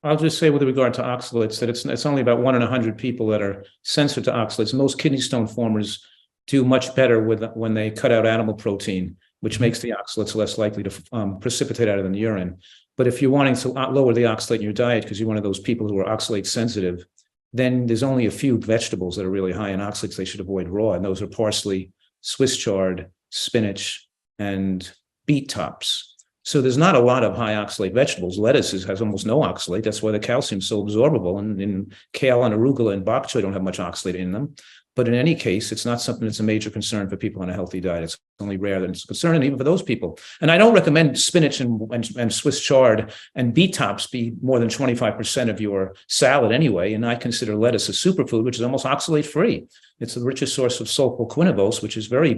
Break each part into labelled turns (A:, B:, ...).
A: I'll just say with regard to oxalates that it's only about 1 in 100 people that are sensitive to oxalates. Most kidney stone formers do much better when they cut out animal protein, which makes the oxalates less likely to precipitate out of the urine. But if you're wanting to lower the oxalate in your diet because you're one of those people who are oxalate sensitive, then there's only a few vegetables that are really high in oxalates they should avoid raw, and those are parsley, Swiss chard, spinach, and beet tops. So there's not a lot of high oxalate vegetables. Lettuce has almost no oxalate. That's why the calcium's so absorbable. And in kale and arugula and bok choy don't have much oxalate in them. But in any case, it's not something that's a major concern for people on a healthy diet. It's only rare that it's a concern, and even for those people. And I don't recommend spinach and Swiss chard and beet tops be more than 25% of your salad anyway. And I consider lettuce a superfood, which is almost oxalate free. It's the richest source of sulfoquinavose, which is very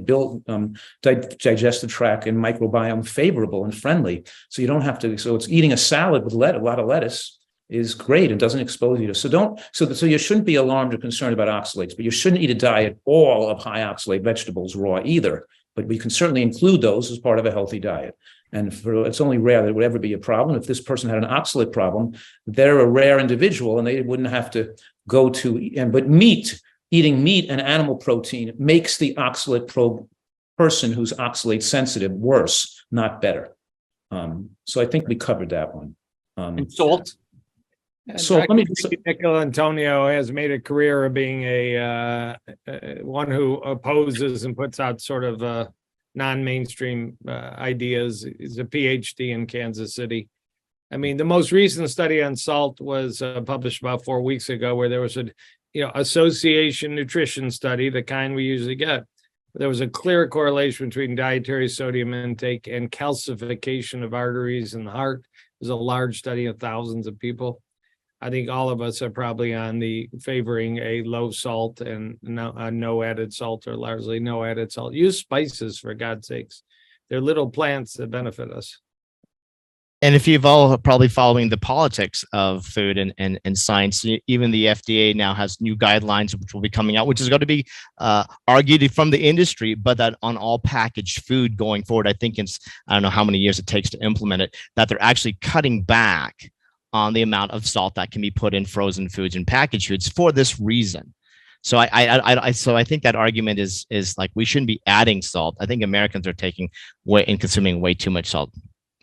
A: digestive tract and microbiome favorable and friendly. So you don't have to. So it's eating a salad with a lot of lettuce is great and doesn't expose you to. So you shouldn't be alarmed or concerned about oxalates, but you shouldn't eat a diet all of high oxalate vegetables raw either. But we can certainly include those as part of a healthy diet. And it's only rare that it would ever be a problem. If this person had an oxalate problem, they're a rare individual and they wouldn't have to go to. But eating meat and animal protein makes the oxalate person who's oxalate sensitive worse, not better. So I think we covered that one.
B: And salt.
A: So let me.
C: Nicola Antonio has made a career of being one who opposes and puts out sort of non-mainstream ideas. He's a PhD in Kansas City. I mean, the most recent study on salt was published about 4 weeks ago, where there was a association nutrition study, the kind we usually get. There was a clear correlation between dietary sodium intake and calcification of arteries in the heart. It was a large study of thousands of people. I think all of us are probably on the favoring a low salt and no added salt, or largely no added salt. Use spices, for God's sakes. They're little plants that benefit us.
B: And if you've all probably following the politics of food and science, even the FDA now has new guidelines which will be coming out, which is going to be argued from the industry, but that on all packaged food going forward, I think I don't know how many years it takes to implement it, that they're actually cutting back on the amount of salt that can be put in frozen foods and packaged foods for this reason. So I think that argument is like we shouldn't be adding salt. I think Americans are taking consuming way too much salt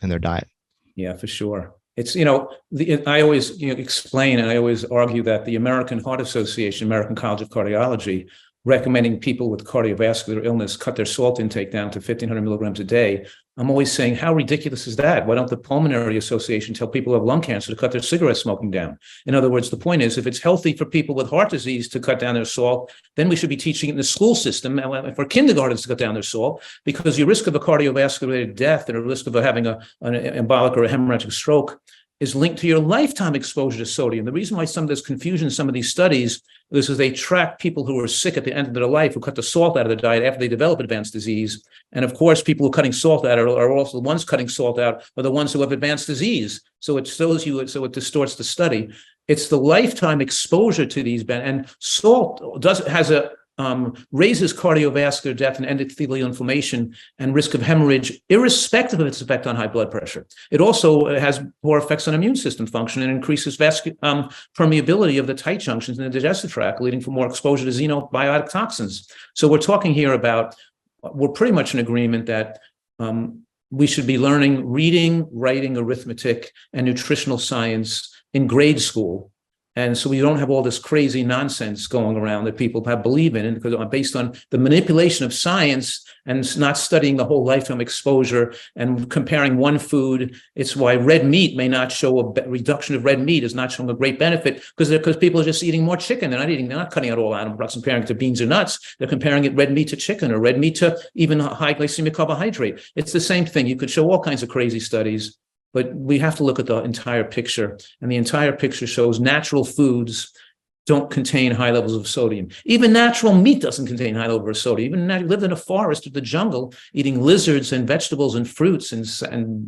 B: in their diet.
A: Yeah, for sure. It's, I always explain and I always argue that the American Heart Association, American College of Cardiology, recommending people with cardiovascular illness cut their salt intake down to 1,500 milligrams a day. I'm always saying, how ridiculous is that? Why don't the Pulmonary Association tell people who have lung cancer to cut their cigarette smoking down? In other words, the point is, if it's healthy for people with heart disease to cut down their salt, then we should be teaching it in the school system for kindergartens to cut down their salt, because your risk of a cardiovascular death and a risk of having an embolic or a hemorrhagic stroke is linked to your lifetime exposure to sodium. The reason why some of this confusion in some of these studies is they track people who are sick at the end of their life, who cut the salt out of the diet after they develop advanced disease. And of course, people who are cutting salt out are also the ones cutting salt out are the ones who have advanced disease. So it shows you, so it distorts the study. It's the lifetime exposure to these, and salt raises cardiovascular death and endothelial inflammation and risk of hemorrhage, irrespective of its effect on high blood pressure. It also has poor effects on immune system function and increases permeability of the tight junctions in the digestive tract, leading to more exposure to xenobiotic toxins. So we're talking here about, we're pretty much in agreement that we should be learning reading, writing, arithmetic, and nutritional science in grade school. And so we don't have all this crazy nonsense going around that people believe in, because based on the manipulation of science and not studying the whole lifetime exposure and comparing one food. It's why red meat may not show a reduction of red meat is not showing a great benefit, because people are just eating more chicken. They're not cutting out all animal products and comparing it to beans or nuts. They're comparing it red meat to chicken, or red meat to even high glycemic carbohydrate. It's the same thing. You could show all kinds of crazy studies, but we have to look at the entire picture, and the entire picture shows natural foods don't contain high levels of sodium. Even natural meat doesn't contain high levels of sodium. Even you live in a forest or the jungle, eating lizards and vegetables and fruits, and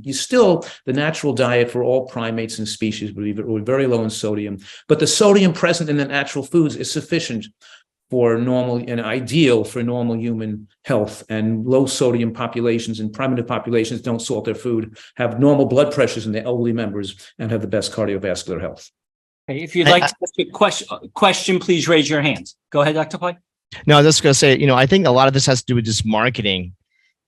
A: the natural diet for all primates and species would be very low in sodium. But the sodium present in the natural foods is sufficient for normal and ideal for normal human health. And low sodium populations and primitive populations don't salt their food, have normal blood pressures in the elderly members, and have the best cardiovascular health.
D: Okay, if you'd like to ask a question, please raise your hand. Go ahead, Dr. Pye.
B: No, I was just going to say, I think a lot of this has to do with just marketing.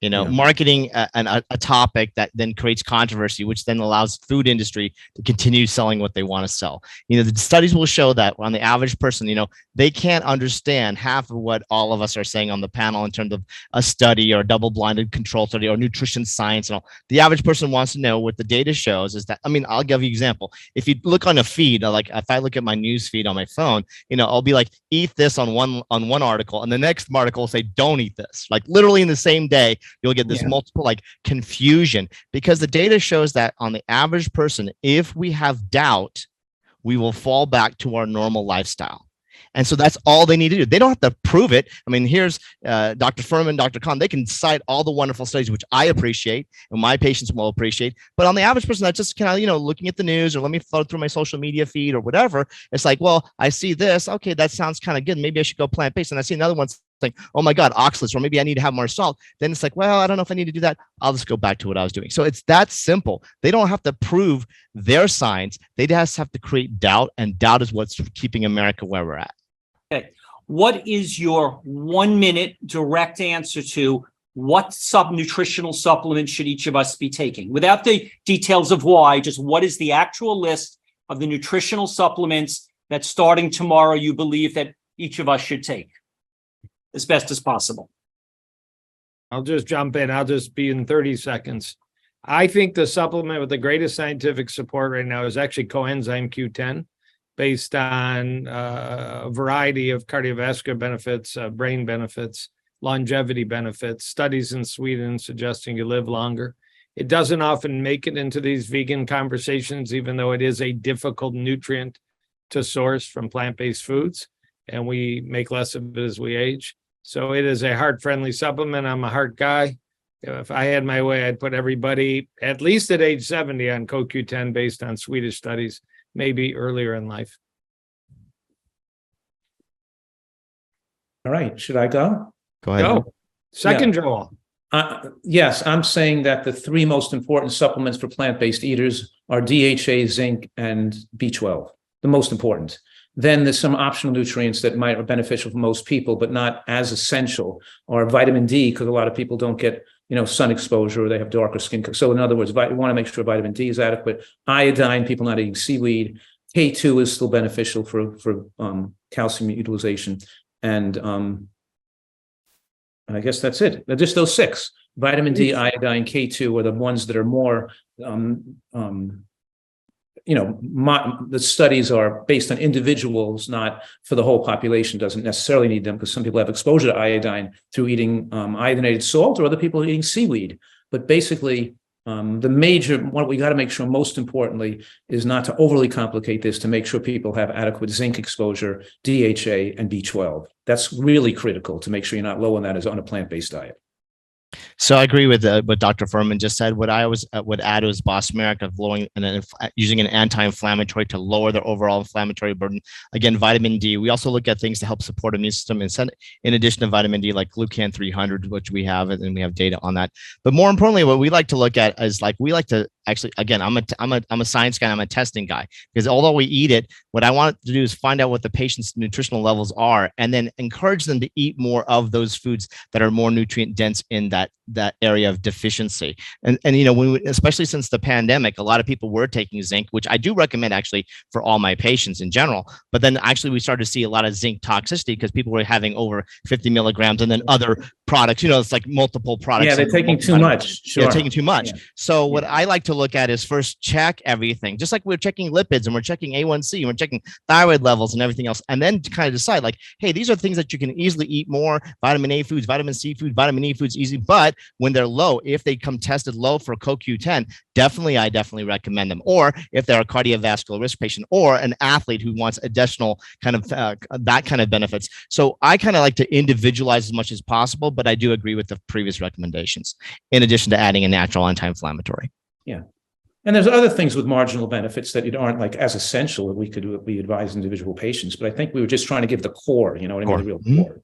A: Yeah.
B: Marketing a topic that then creates controversy, which then allows food industry to continue selling what they want to sell. The studies will show that on the average person, they can't understand half of what all of us are saying on the panel in terms of a study or a double-blinded control study or nutrition science and all. The average person wants to know what the data shows is that, I'll give you an example. If you look on a feed, like if I look at my news feed on my phone, I'll be like, eat this on one article, and the next article will say, don't eat this. Like literally in the same day, you'll get this multiple confusion, because the data shows that on the average person, if we have doubt, we will fall back to our normal lifestyle. And so that's all they need to do. They don't have to prove it. Here's Dr. Fuhrman, Dr. Kahn. They can cite all the wonderful studies, which I appreciate and my patients will appreciate. But on the average person that's just kind of, looking at the news, or let me flow through my social media feed or whatever, it's like, well, I see this. Okay, that sounds kind of good. Maybe I should go plant-based. And I see another one saying, oh my God, oxalates, or maybe I need to have more salt. Then it's like, well, I don't know if I need to do that. I'll just go back to what I was doing. So it's that simple. They don't have to prove their science. They just have to create doubt, and doubt is what's keeping America where we're at.
D: Okay. What is your 1 minute direct answer to what nutritional supplements should each of us be taking? Without the details of why, just what is the actual list of the nutritional supplements that starting tomorrow you believe that each of us should take as best as possible?
C: I'll just jump in. I'll just be in 30 seconds. I think the supplement with the greatest scientific support right now is actually coenzyme Q10, based on a variety of cardiovascular benefits, brain benefits, longevity benefits, studies in Sweden suggesting you live longer. It doesn't often make it into these vegan conversations, even though it is a difficult nutrient to source from plant-based foods, and we make less of it as we age. So it is a heart-friendly supplement. I'm a heart guy. If I had my way, I'd put everybody at least at age 70 on CoQ10 based on Swedish studies, maybe earlier in life.
A: All right, should I go?
B: Go ahead.
C: Go. Second, Joel.
A: Yes, I'm saying that the three most important supplements for plant-based eaters are DHA, zinc, and B12, the most important. Then there's some optional nutrients that might be beneficial for most people, but not as essential, or vitamin D, because a lot of people don't get sun exposure, or they have darker skin. So in other words, we want to make sure vitamin D is adequate. Iodine, people not eating seaweed. K2 is still beneficial for calcium utilization. And I guess that's it. They're just those six. Vitamin D, iodine, K2 are the ones that are more, the studies are based on individuals, not for the whole population. Doesn't necessarily need them, because some people have exposure to iodine through eating iodinated salt, or other people are eating seaweed. But basically, what we got to make sure, most importantly, is not to overly complicate this, to make sure people have adequate zinc exposure, DHA, and B12. That's really critical, to make sure you're not low on that as on a plant-based diet.
B: So I agree with what Dr. Fuhrman just said. What I would add was bosmeric of using an anti-inflammatory to lower their overall inflammatory burden. Again, vitamin D. We also look at things to help support immune system, in addition to vitamin D, like glucan 300, which we have, and we have data on that. But more importantly, what we like to look at is we like to actually, again, I'm a science guy, I'm a testing guy, because although we eat it, what I want to do is find out what the patient's nutritional levels are, and then encourage them to eat more of those foods that are more nutrient dense in that area of deficiency. And especially since the pandemic, a lot of people were taking zinc, which I do recommend actually for all my patients in general. But then actually we started to see a lot of zinc toxicity, because people were having over 50 milligrams, and then other products, it's like multiple products.
A: Yeah, they're taking too much. Sure.
B: They're taking too much.
A: Yeah.
B: So what I like to look at is first check everything, just like we're checking lipids and we're checking A1C and we're checking thyroid levels and everything else. And then to kind of decide hey, these are things that you can easily eat more: vitamin A foods, vitamin C foods, vitamin E foods, easy. But when they're low, if they come tested low for CoQ10, I definitely recommend them. Or if they're a cardiovascular risk patient or an athlete who wants additional kind of that kind of benefits. So I kind of like to individualize as much as possible, but I do agree with the previous recommendations, in addition to adding a natural anti-inflammatory.
A: Yeah. And there's other things with marginal benefits that aren't like as essential that we advise individual patients. But I think we were just trying to give the core, you know what I mean? The real core.